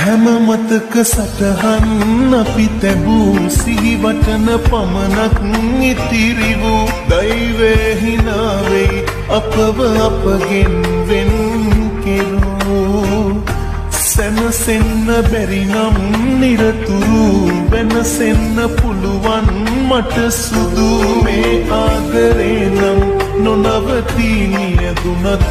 හැම මතක සටහන් අපි තැබූ සිහිවටන පමණක් ඉතිරි වූ දෛවයේ හිනාවෙයි අපව අපගෙන් වෙන් කෙරූ සැනසෙන්න බැරි නම් නිරතුරු වෙනසෙන්න පුළුවන් මට සුදු මේ ආදරේ නම් නොනවතී නියදුනත්